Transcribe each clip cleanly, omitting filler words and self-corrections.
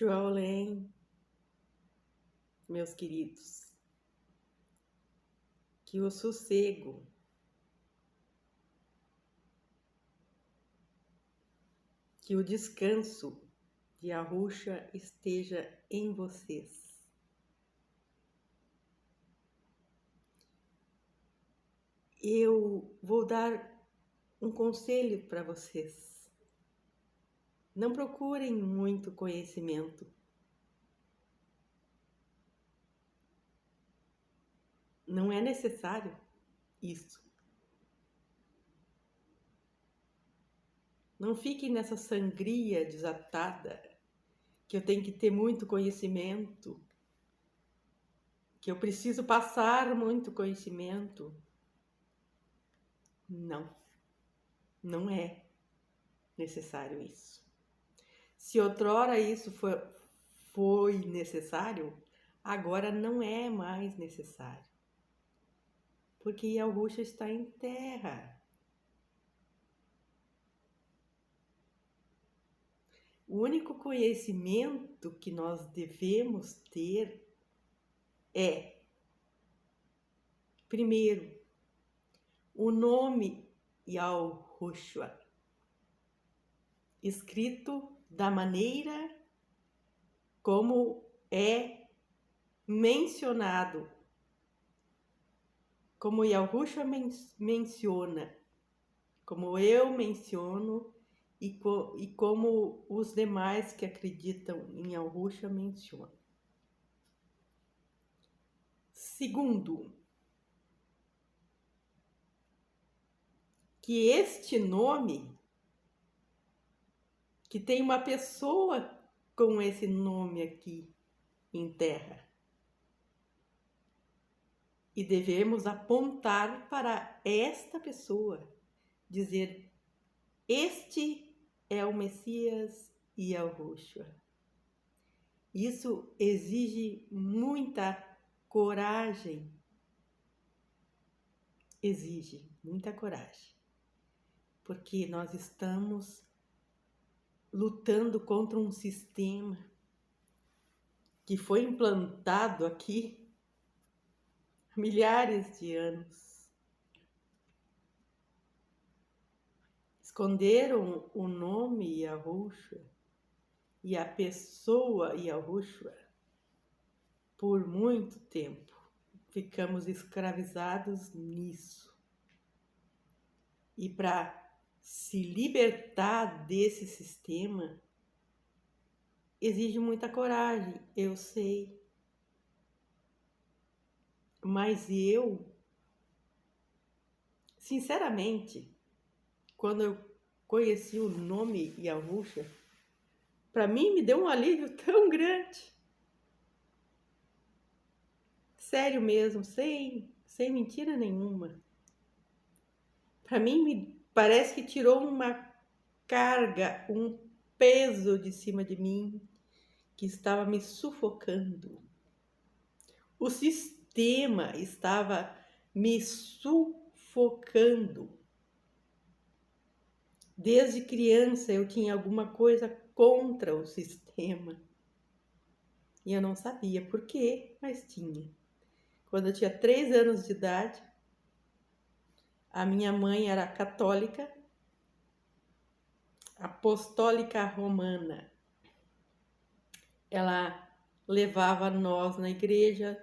Shaolin, meus queridos, que o sossego, que o descanso de Arusha esteja em vocês. Eu vou dar um conselho para vocês. Não procurem muito conhecimento. Não é necessário isso. Não fiquem nessa sangria desatada, que eu tenho que ter muito conhecimento, que eu preciso passar muito conhecimento. Não é necessário isso. Se outrora isso foi necessário, agora não é mais necessário. Porque Yalruxa está em terra. O único conhecimento que nós devemos ter é, primeiro, o nome Yalruxa, escrito da maneira como é mencionado, como Yalruxa menciona, como eu menciono e como os demais que acreditam em Yalruxa mencionam. Segundo, que este nome, que tem uma pessoa com esse nome aqui em terra, e devemos apontar para esta pessoa, dizer: este é o Messias e Yalruxa. Isso exige muita coragem. Exige muita coragem. Porque nós estamos lutando contra um sistema que foi implantado aqui há milhares de anos. Esconderam o nome Yalruxa e a pessoa Yalruxa por muito tempo. Ficamos escravizados nisso. E para se libertar desse sistema, exige muita coragem, eu sei. Mas eu, sinceramente, quando eu conheci o nome Yalruxa, para mim me deu um alívio tão grande. Sério mesmo, sem mentira nenhuma. Para mim me parece que tirou uma carga, um peso de cima de mim que estava me sufocando. O sistema estava me sufocando. Desde criança eu tinha alguma coisa contra o sistema. E eu não sabia por quê, mas tinha. Quando eu tinha 3 anos de idade, a minha mãe era católica, apostólica romana. Ela levava nós na igreja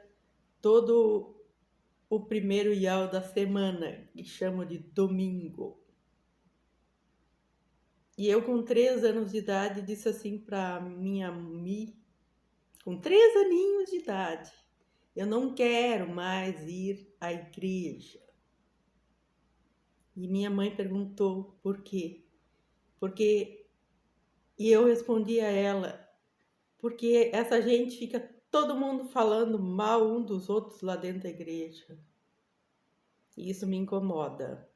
todo o primeiro Yal da semana, que chamo de domingo. E eu, com 3 anos de idade, disse assim para minha mãe, com 3 aninhos de idade: eu não quero mais ir à igreja. E minha mãe perguntou por quê. E eu respondi a ela: porque essa gente fica todo mundo falando mal um dos outros lá dentro da igreja. E isso me incomoda.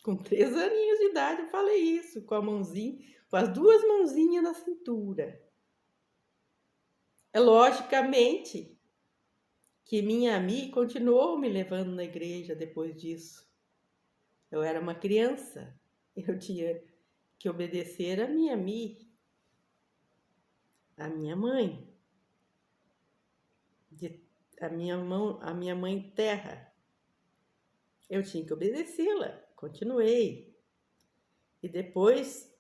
Com 3 aninhos de idade eu falei isso, com a mãozinha, com as 2 mãozinhas na cintura. É logicamente que minha amiga continuou me levando na igreja depois disso. Eu era uma criança, eu tinha que obedecer a minha amiga. a minha mãe, a minha mãe terra. Eu tinha que obedecê-la, continuei. E depois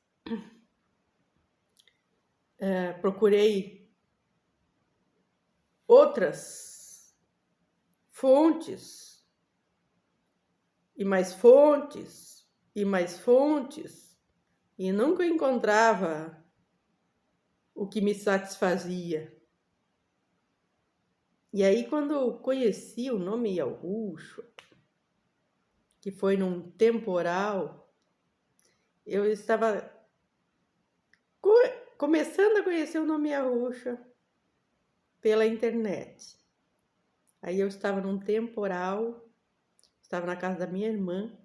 procurei outras fontes, e mais fontes, e mais fontes, e nunca encontrava o que me satisfazia. E aí, quando eu conheci o nome Yaurucho, que foi num temporal, eu estava começando a conhecer o nome Yaurucho pela internet. Aí eu estava num temporal, estava na casa da minha irmã,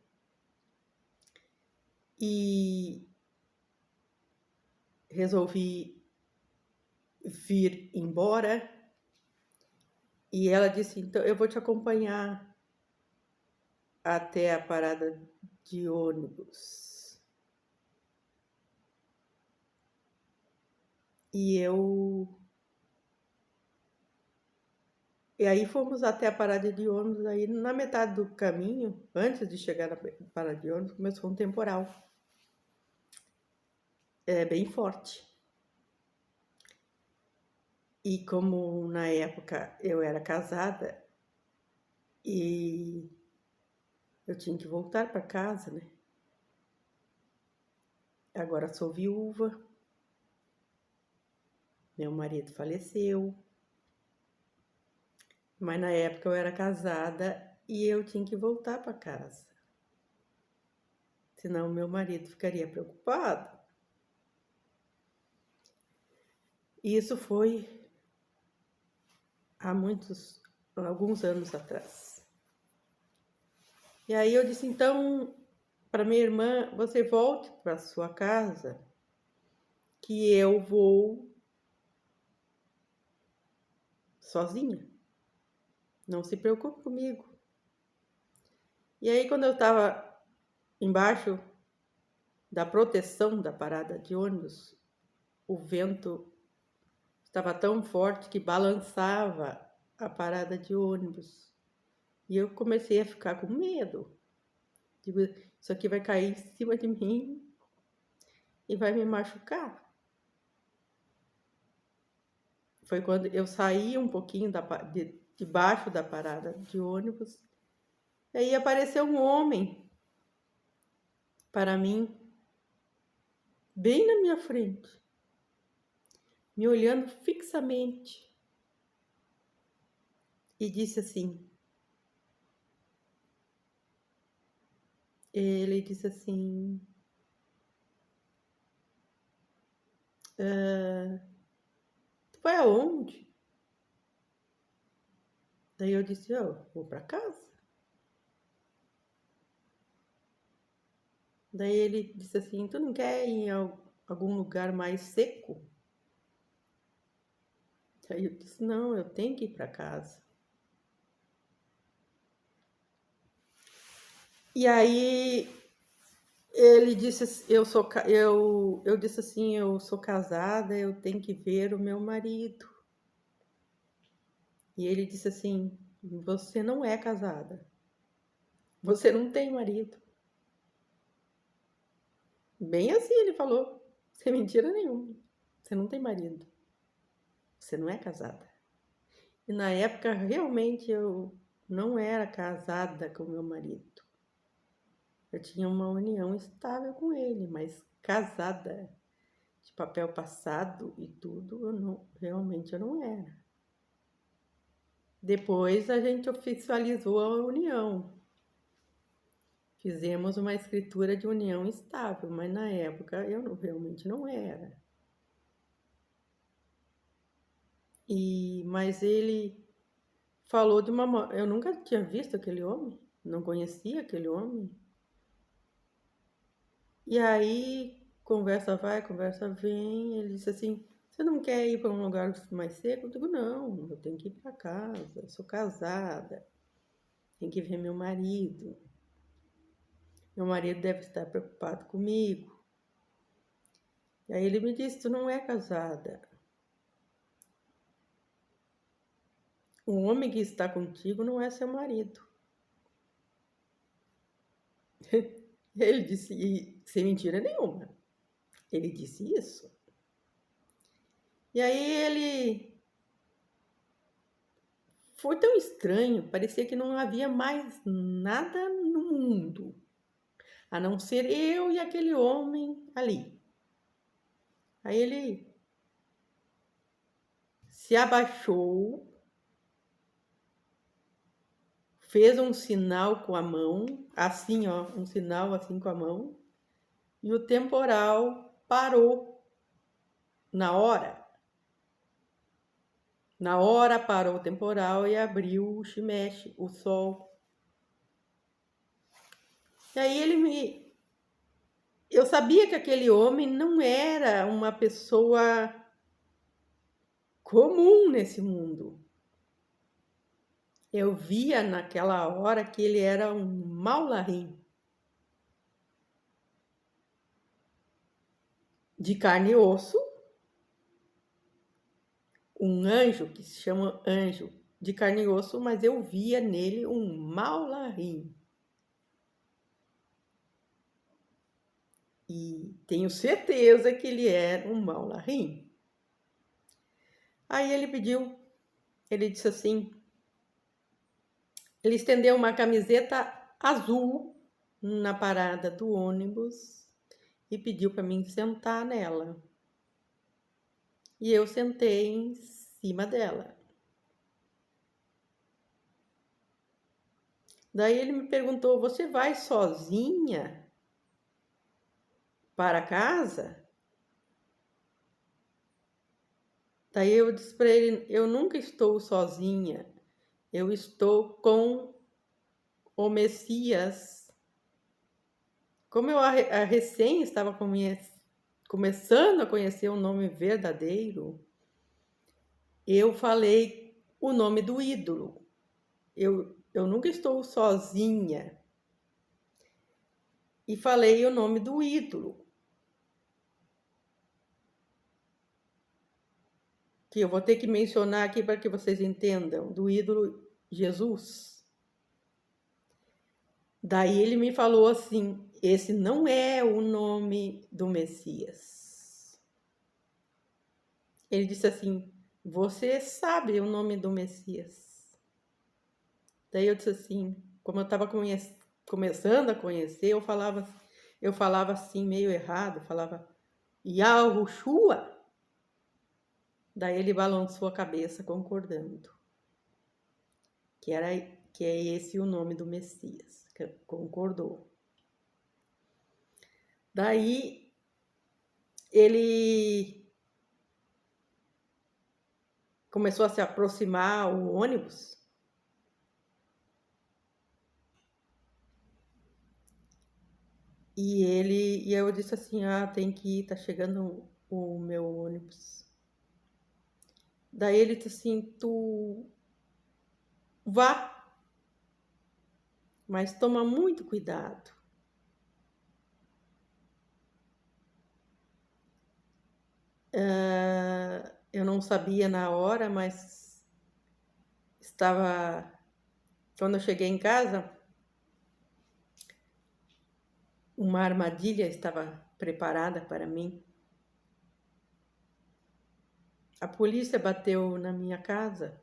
e resolvi vir embora. E ela disse, então, eu vou te acompanhar até a parada de ônibus. E aí fomos até a parada de ônibus, aí na metade do caminho, antes de chegar na parada de ônibus, começou um temporal. Bem forte. E como na época eu era casada e eu tinha que voltar para casa, né? Agora sou viúva, meu marido faleceu, mas na época eu era casada e eu tinha que voltar para casa. Senão meu marido ficaria preocupado. E isso foi há alguns anos atrás. E aí eu disse, então, para minha irmã, você volte para sua casa, que eu vou sozinha. Não se preocupe comigo. E aí, quando eu estava embaixo da proteção da parada de ônibus, o vento estava tão forte que balançava a parada de ônibus. E eu comecei a ficar com medo. Digo, isso aqui vai cair em cima de mim e vai me machucar. Foi quando eu saí um pouquinho debaixo da parada de ônibus. E aí apareceu um homem para mim, bem na minha frente, me olhando fixamente. E disse assim, ele disse assim, tu vai aonde? Daí eu disse, eu vou para casa. Daí ele disse assim, tu não quer ir em algum lugar mais seco? Daí eu disse, não, eu tenho que ir para casa. E aí ele disse, eu disse assim, eu sou casada, eu tenho que ver o meu marido. E ele disse assim, você não é casada, você não tem marido. Bem assim ele falou, sem mentira nenhuma, você não tem marido, você não é casada. E na época realmente eu não era casada com meu marido. Eu tinha uma união estável com ele, mas casada, de papel passado e tudo, realmente eu não era. Depois a gente oficializou a união. Fizemos uma escritura de união estável, mas na época eu realmente não era. Mas ele falou de uma... Eu nunca tinha visto aquele homem, não conhecia aquele homem. E aí, conversa vai, conversa vem, ele disse assim, você não quer ir para um lugar mais seco? Eu digo, não, eu tenho que ir para casa, eu sou casada, tenho que ver meu marido. Meu marido deve estar preocupado comigo. E aí ele me disse, tu não é casada. o homem que está contigo não é seu marido. Ele disse, e sem mentira nenhuma, ele disse isso. E aí ele foi tão estranho, parecia que não havia mais nada no mundo, a não ser eu e aquele homem ali. Aí ele se abaixou, fez um sinal com a mão, assim, ó, um sinal assim com a mão, e o temporal parou na hora. Na hora parou o temporal e abriu o shimeshi, o sol. E aí eu sabia que aquele homem não era uma pessoa comum nesse mundo. Eu via naquela hora que ele era um maularim, de carne e osso, um anjo que se chama anjo de carne e osso, mas eu via nele um maularim. E tenho certeza que ele era um maularim. Aí ele disse assim, ele estendeu uma camiseta azul na parada do ônibus e pediu para mim sentar nela. E eu sentei em cima dela. Daí ele me perguntou, você vai sozinha para casa? Daí eu disse para ele, eu nunca estou sozinha, eu estou com o Messias. Como eu recém estava começando a conhecer o nome verdadeiro, eu falei o nome do ídolo. Eu nunca estou sozinha. E falei o nome do ídolo. Que eu vou ter que mencionar aqui para que vocês entendam, do ídolo Jesus. Daí ele me falou assim, esse não é o nome do Messias. Ele disse assim, você sabe o nome do Messias. Daí eu disse assim, como eu estava começando a conhecer, eu falava assim meio errado, falava Yahushua. Daí ele balançou a cabeça concordando. Que é esse o nome do Messias, que concordou. Daí ele começou a se aproximar o ônibus. E eu disse assim, tem que ir, tá chegando o meu ônibus. Daí ele disse assim, tu vá, mas toma muito cuidado. Eu não sabia na hora, mas quando eu cheguei em casa, uma armadilha estava preparada para mim. A polícia bateu na minha casa,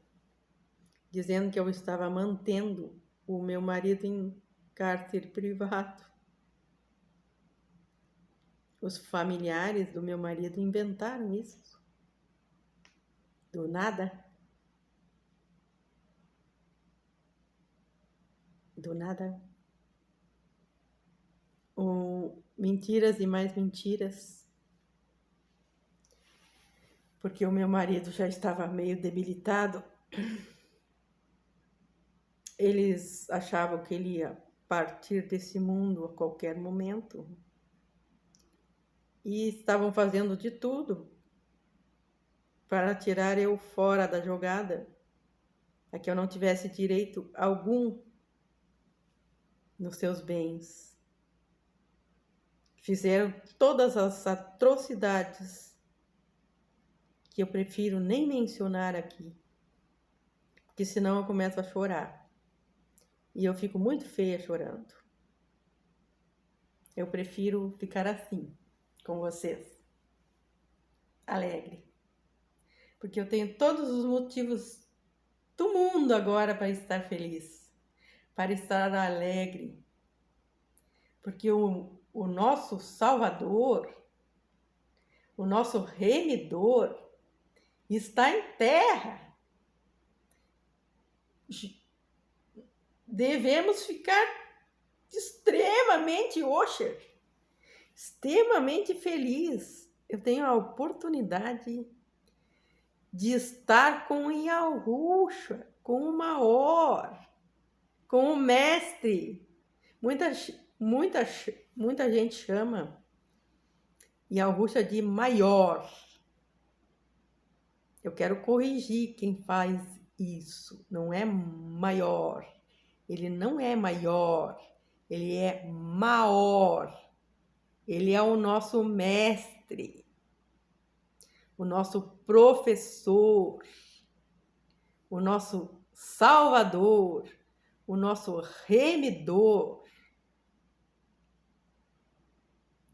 dizendo que eu estava mantendo o meu marido em cárcere privado. Os familiares do meu marido inventaram isso. Do nada. Do nada. Mentiras e mais mentiras. Porque o meu marido já estava meio debilitado. Eles achavam que ele ia partir desse mundo a qualquer momento. E estavam fazendo de tudo para tirar eu fora da jogada, para que eu não tivesse direito algum nos seus bens. Fizeram todas as atrocidades que eu prefiro nem mencionar aqui, porque senão eu começo a chorar. E eu fico muito feia chorando. Eu prefiro ficar assim, com vocês, alegre. Porque eu tenho todos os motivos do mundo agora para estar feliz, para estar alegre. Porque o nosso Salvador, o nosso Remidor, está em terra. Devemos ficar extremamente extremamente feliz. Eu tenho a oportunidade de estar com o Yahushua, com o Maor, com o Mestre. Muita gente chama Yahushua de maior. Eu quero corrigir quem faz isso. Não é maior. Ele não é maior. Ele é maior. Ele é o nosso mestre, o nosso professor, o nosso salvador, o nosso remidor.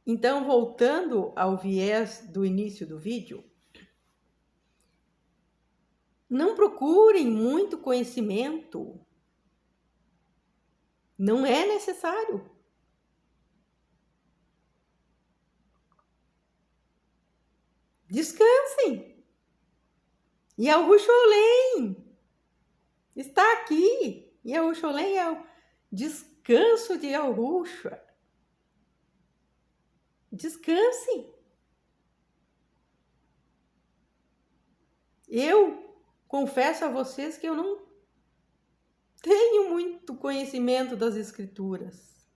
Então, voltando ao viés do início do vídeo, não procurem muito conhecimento. Não é necessário. Descansem. Yahushua está aqui. Yahushua é o descanso de Yahushua. Descansem. Eu confesso a vocês que eu não tenho muito conhecimento das Escrituras.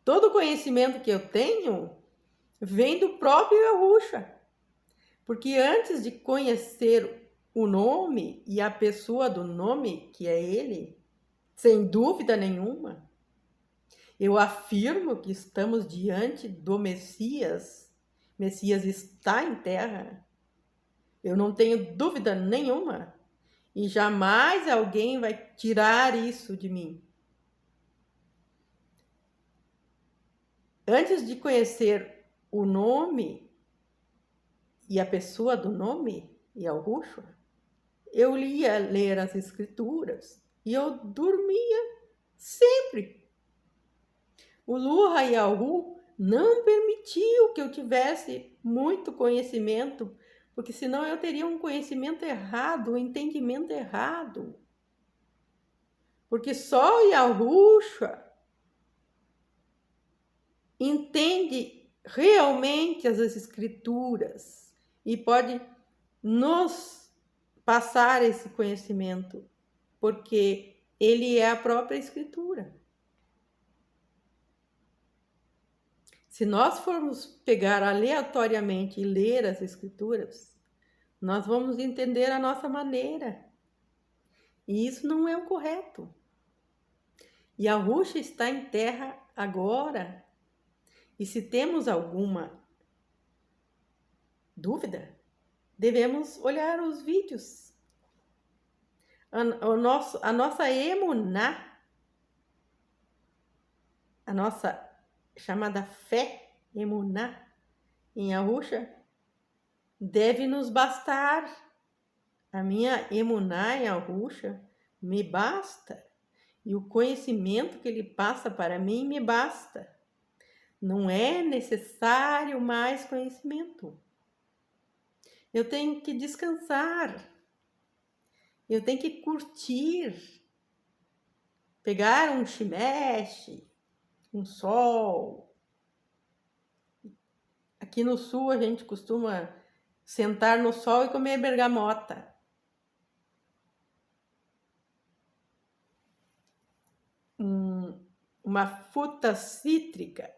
Todo o conhecimento que eu tenho vem do próprio Yahushua. Porque antes de conhecer o nome e a pessoa do nome, que é ele, sem dúvida nenhuma, eu afirmo que estamos diante do Messias. Messias está em terra. Eu não tenho dúvida nenhuma. E jamais alguém vai tirar isso de mim. Antes de conhecer o nome e a pessoa do nome, Yahushua, eu ia ler as Escrituras e eu dormia sempre. O Luha Yahu não permitiu que eu tivesse muito conhecimento, porque senão eu teria um conhecimento errado, um entendimento errado. Porque só o Yahushua entende realmente as Escrituras e pode nos passar esse conhecimento, porque ele é a própria Escritura. Se nós formos pegar aleatoriamente e ler as Escrituras, nós vamos entender a nossa maneira. E isso não é o correto. Yahushua está em terra agora. E se temos alguma dúvida, devemos olhar os vídeos. A nossa emuná, a nossa chamada fé, emuná, em Yahushua, deve nos bastar. A minha emuná em Yahushua me basta. E o conhecimento que ele passa para mim me basta. Não é necessário mais conhecimento. Eu tenho que descansar. Eu tenho que curtir. Pegar um shimesh, um sol. Aqui no sul a gente costuma sentar no sol e comer bergamota. Uma fruta cítrica,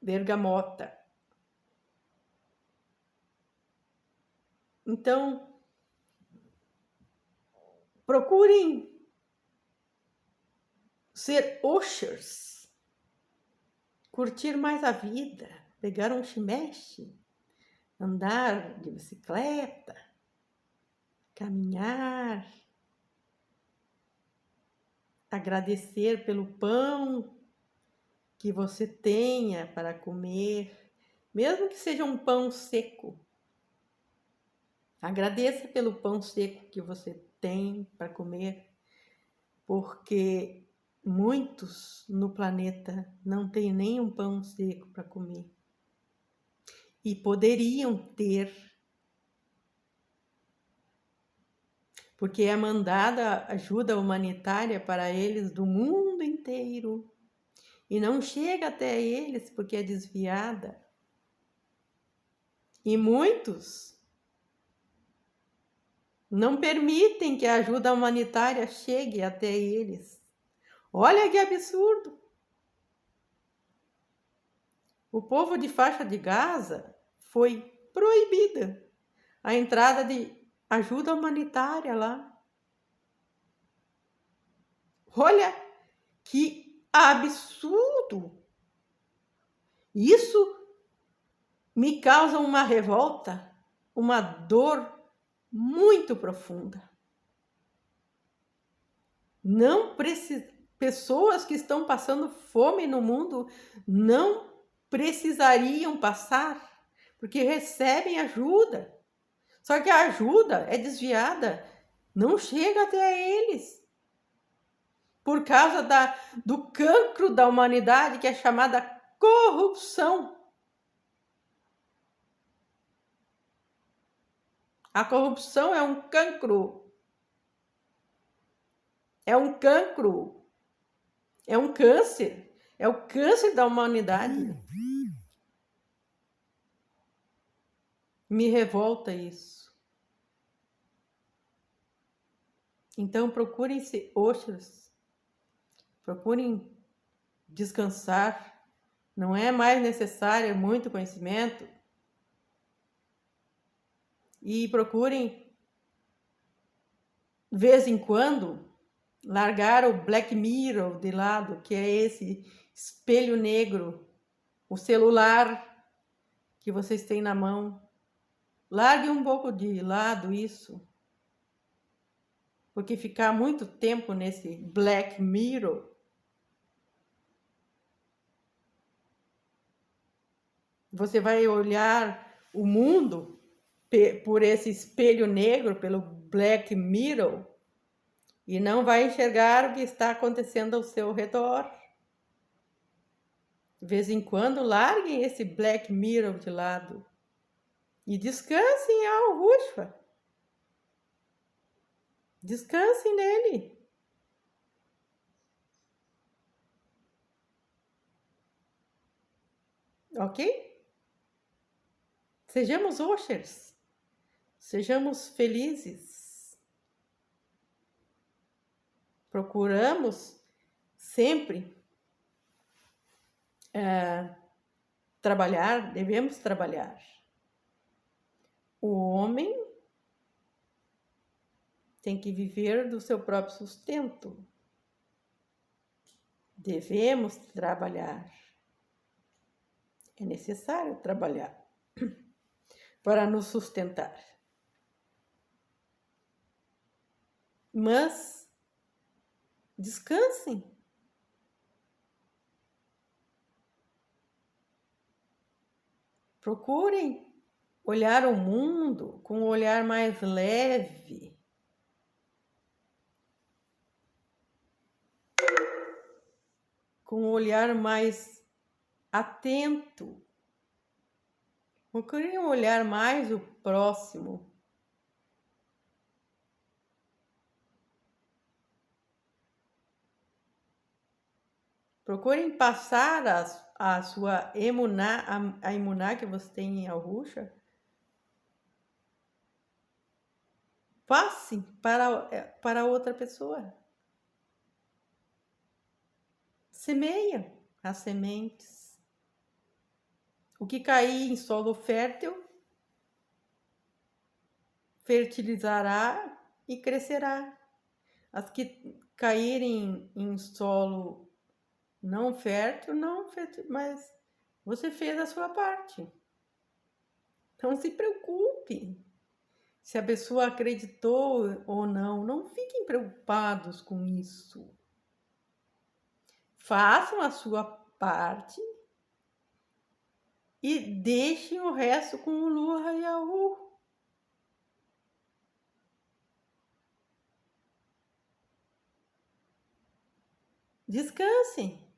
bergamota. Então, procurem ser ushers, curtir mais a vida, pegar um shimesh, andar de bicicleta, caminhar, agradecer pelo pão que você tenha para comer, mesmo que seja um pão seco. Agradeça pelo pão seco que você tem para comer, porque muitos no planeta não têm nem um pão seco para comer. E poderiam ter, porque é mandada ajuda humanitária para eles do mundo inteiro. E não chega até eles porque é desviada. E muitos não permitem que a ajuda humanitária chegue até eles. Olha que absurdo! O povo de faixa de Gaza foi proibida a entrada de ajuda humanitária lá. Olha que absurdo! Isso me causa uma revolta, uma dor muito profunda. Não pessoas que estão passando fome no mundo não precisariam passar, porque recebem ajuda. Só que a ajuda é desviada, não chega até eles. Por causa do cancro da humanidade, que é chamada corrupção. A corrupção é um cancro. É um cancro. É um câncer. É o câncer da humanidade. Me revolta isso. Então procurem ser oxers. Procurem descansar. Não é mais necessário muito conhecimento. E procurem, de vez em quando, largar o Black Mirror de lado, que é esse espelho negro, o celular que vocês têm na mão. Largue um pouco de lado isso, porque ficar muito tempo nesse Black Mirror você vai olhar o mundo por esse espelho negro, pelo Black Mirror, e não vai enxergar o que está acontecendo ao seu redor. De vez em quando, larguem esse Black Mirror de lado e descansem ao Rushfa. Descansem nele. Ok? Sejamos oshers. Sejamos felizes. Procuramos sempre trabalhar, devemos trabalhar. O homem tem que viver do seu próprio sustento. Devemos trabalhar. É necessário trabalhar para nos sustentar. Mas descansem. Procurem olhar o mundo com um olhar mais leve. Com um olhar mais atento. Procurem olhar mais o próximo. Procurem passar a sua emuná, a emuná que você tem em Arusha. Passe para outra pessoa. Semeia as sementes. O que cair em solo fértil fertilizará e crescerá. As que caírem em solo não fértil, mas você fez a sua parte. Não se preocupe. Se a pessoa acreditou ou não, não fiquem preocupados com isso. Façam a sua parte e deixem o resto com o Lua e a Ru. Descansem.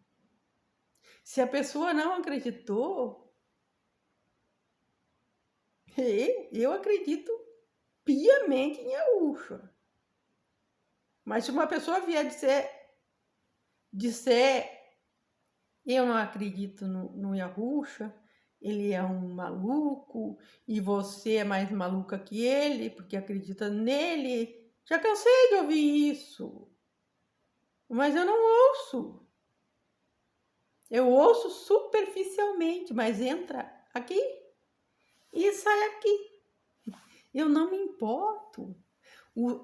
Se a pessoa não acreditou, eu acredito piamente em Yahusha. Mas se uma pessoa vier disser eu não acredito no Yahusha, ele é um maluco e você é mais maluca que ele porque acredita nele. Já cansei de ouvir isso. Mas eu não ouço. Eu ouço superficialmente, mas entra aqui e sai aqui. Eu não me importo.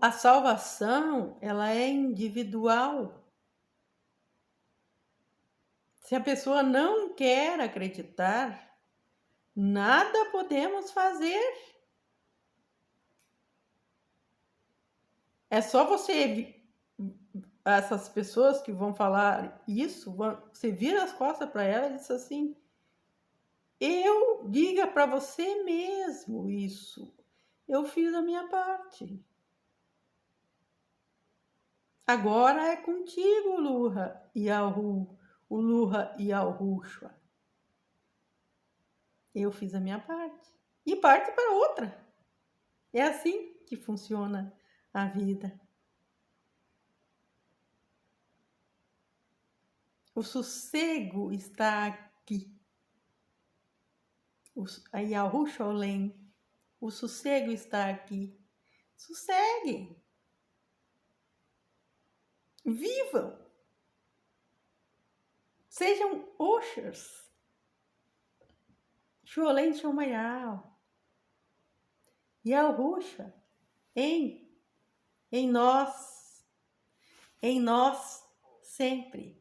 A salvação, ela é individual. Se a pessoa não quer acreditar, nada podemos fazer. É só essas pessoas que vão falar isso, você vira as costas para ela e diz assim: diga para você mesmo isso. Eu fiz a minha parte. Agora é contigo, Luha e Alhu, o Luha e Alhushua. Eu fiz a minha parte. E parte para outra. É assim que funciona a vida. O sossego está aqui. A Yahushua Olem, o sossego está aqui. Sosseguem. Vivam. Sejam Oshers. Sholem Shomayal. Yahushua em nós sempre.